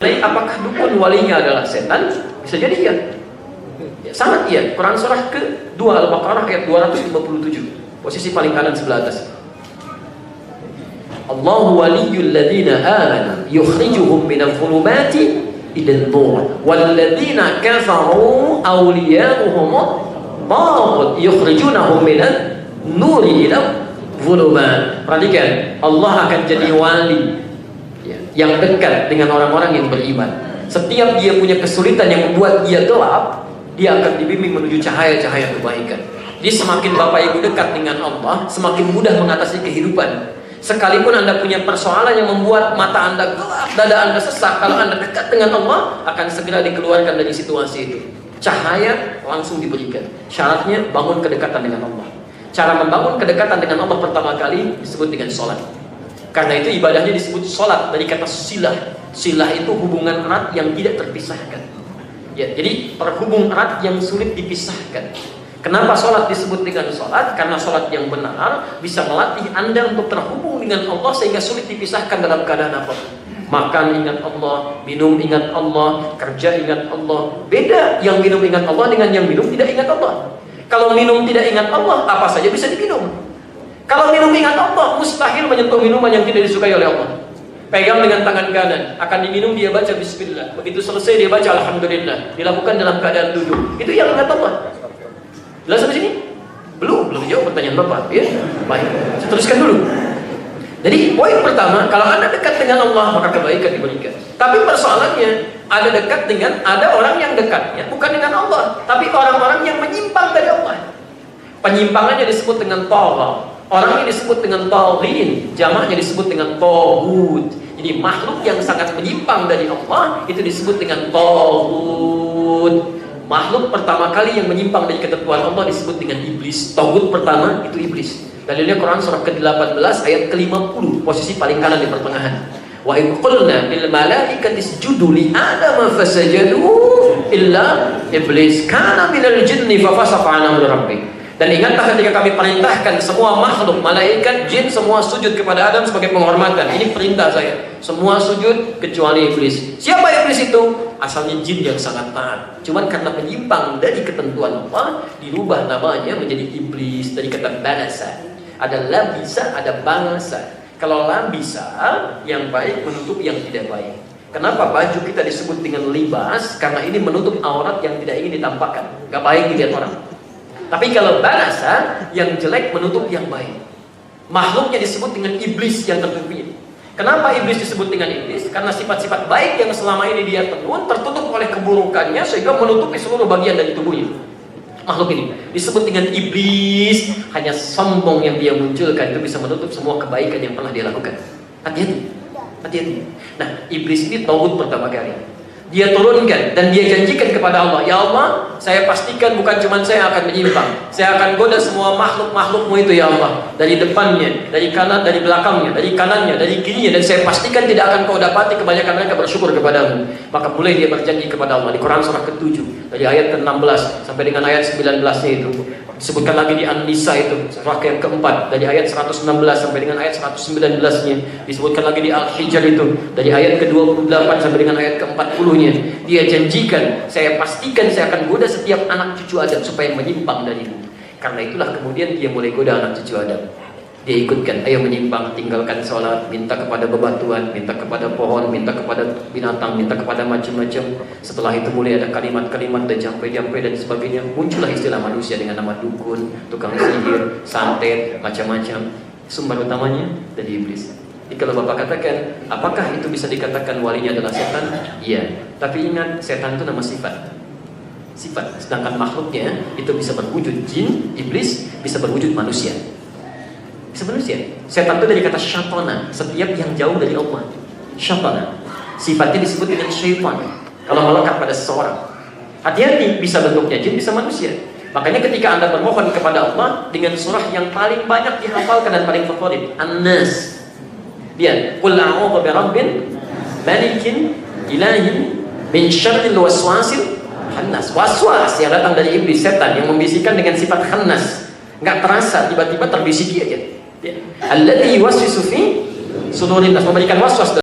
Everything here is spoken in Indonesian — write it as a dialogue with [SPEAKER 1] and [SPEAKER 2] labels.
[SPEAKER 1] Apakah dukun walinya adalah setan? Bisa jadi ya. Ya, sangat iya. Quran surah ke-2 Al-Baqarah ayat 257. Posisi paling kanan sebelah atas. Allahu waliyyul ladzina amanu yukhrijuhum minadh dhulumati ilan nur wal ladzina kafaru awliya'uhum taghut yukhrijunahum minan nuri ila dhulumat. Perhatikan, Allah akan jadi wali yang dekat dengan orang-orang yang beriman. Setiap dia punya kesulitan yang membuat dia gelap, dia akan dibimbing menuju cahaya-cahaya kebaikan. Jadi semakin Bapak Ibu dekat dengan Allah, semakin mudah mengatasi kehidupan. Sekalipun Anda punya persoalan yang membuat mata Anda gelap, dada Anda sesak, kalau Anda dekat dengan Allah, akan segera dikeluarkan dari situasi itu. Cahaya langsung diberikan. Syaratnya bangun kedekatan dengan Allah. Cara membangun kedekatan dengan Allah pertama kali disebut dengan sholat. Karena itu ibadahnya disebut sholat dari kata silah. Silah itu hubungan erat yang tidak terpisahkan. Ya, jadi terhubung erat yang sulit dipisahkan. Kenapa sholat disebut dengan sholat? Karena sholat yang benar bisa melatih Anda untuk terhubung dengan Allah sehingga sulit dipisahkan dalam keadaan apapun. Makan ingat Allah, minum ingat Allah, kerja ingat Allah. Beda yang minum ingat Allah dengan yang minum tidak ingat Allah. Kalau minum tidak ingat Allah, apa saja bisa diminum. Kalau minum ingat Allah, mustahil menyentuh minuman yang tidak disukai oleh Allah. Pegang dengan tangan kanan, akan diminum dia baca bismillah. Begitu selesai dia baca alhamdulillah. Dilakukan dalam keadaan duduk. Itu yang ingat Allah. Jelas sampai sini? Belum jawab pertanyaan Bapak. Ya? Baik, saya teruskan dulu. Jadi poin pertama, kalau Anda dekat dengan Allah, maka kebaikan diberikan. Tapi persoalannya, ada dekat dengan, ada orang yang dekatnya bukan dengan Allah, tapi orang-orang yang menyimpang dari Allah. Penyimpangannya disebut dengan tagha. Orang ini disebut dengan taghin, jamaknya disebut dengan taghut. Jadi makhluk yang sangat menyimpang dari Allah itu disebut dengan taghut. Makhluk pertama kali yang menyimpang dari ketentuan Allah disebut dengan iblis. Taghut pertama itu iblis. Dalilnya Quran surah ke-18 ayat ke-50, posisi paling kanan di pertengahan. Wa idh qulna lil malaikati isjudu li adama fasajadu illa iblis kana minal jinni fafasaqa an amri rabbih. Dan ingatlah ketika kami perintahkan semua makhluk, malaikat, jin, semua sujud kepada Adam sebagai penghormatan. Ini perintah saya. Semua sujud kecuali iblis. Siapa iblis itu? Asalnya jin yang sangat taat. Cuman karena menyimpang dari ketentuan Allah, dirubah namanya menjadi iblis dari kata balasa. Ada labisa, ada bangsa. Kalau labisa, yang baik menutup yang tidak baik. Kenapa baju kita disebut dengan libas? Karena ini menutup aurat yang tidak ingin ditampakkan. Gak baik dilihat orang. Tapi kalau balasa, yang jelek menutup yang baik. Makhluknya disebut dengan iblis yang tertutupi. Kenapa iblis disebut dengan iblis? Karena sifat-sifat baik yang selama ini dia tenun tertutup oleh keburukannya sehingga menutupi seluruh bagian dari tubuhnya. Makhluk ini disebut dengan iblis. Hanya sombong yang dia munculkan itu bisa menutup semua kebaikan yang pernah dia lakukan. Hati-hati, hati-hati. Nah, iblis ini taghut pertama kali. Dia turunkan dan dia janjikan kepada Allah, ya Allah, saya pastikan bukan cuma saya akan menyimpang, saya akan goda semua makhluk-makhlukmu itu ya Allah, dari depannya, dari kanan, dari belakangnya, dari kanannya, dari kirinya, dan saya pastikan tidak akan kau dapati kebanyakan mereka bersyukur kepadamu. Maka mulai dia berjanji kepada Allah di Quran surah ke-7 dari ayat ke-16 sampai dengan ayat 19-nya itu. Disebutkan lagi di An-Nisa itu surah yang keempat dari ayat 116 sampai dengan ayat 119-nya. Disebutkan lagi di Al-Hijr itu dari ayat ke-28 sampai dengan ayat ke-40-nya. Dia janjikan, saya pastikan saya akan goda setiap anak cucu Adam supaya menyimpang darimu. Karena itulah kemudian dia mulai goda anak cucu Adam. Dia ikutkan, ayo menyimpang, tinggalkan sholat, minta kepada bebatuan, minta kepada pohon, minta kepada binatang, minta kepada macam-macam. Setelah itu mulai ada kalimat-kalimat dan jampe-jampe dan sebagainya. Muncullah istilah manusia dengan nama dukun, tukang sihir, santet, macam-macam. Sumber utamanya dari iblis. Jadi kalau Bapak katakan, apakah itu bisa dikatakan walinya adalah setan? Iya. Tapi ingat, setan itu nama sifat. Sifat. Sedangkan makhluknya itu bisa berwujud jin, iblis, bisa berwujud manusia. Sebenarnya setan itu dari kata syaitana, setiap yang jauh dari Allah. Syaitana. Sifatnya disebut dengan syaitan kalau melekat pada seseorang. Hati-hati, bisa bentuknya jin, bisa manusia. Makanya ketika Anda bermohon kepada Allah dengan surah yang paling banyak dihafalkan dan paling favorit, An-Nas. Lihat, qul a'udzu birabbin malikin ilahin min syarril waswasil khannas. Waswas yang datang dari iblis, setan yang membisikkan dengan sifat khannas. Enggak terasa, tiba-tiba terbisiki aja. Alladzi yuwaswisu fi sudurin nas, memberikan waswas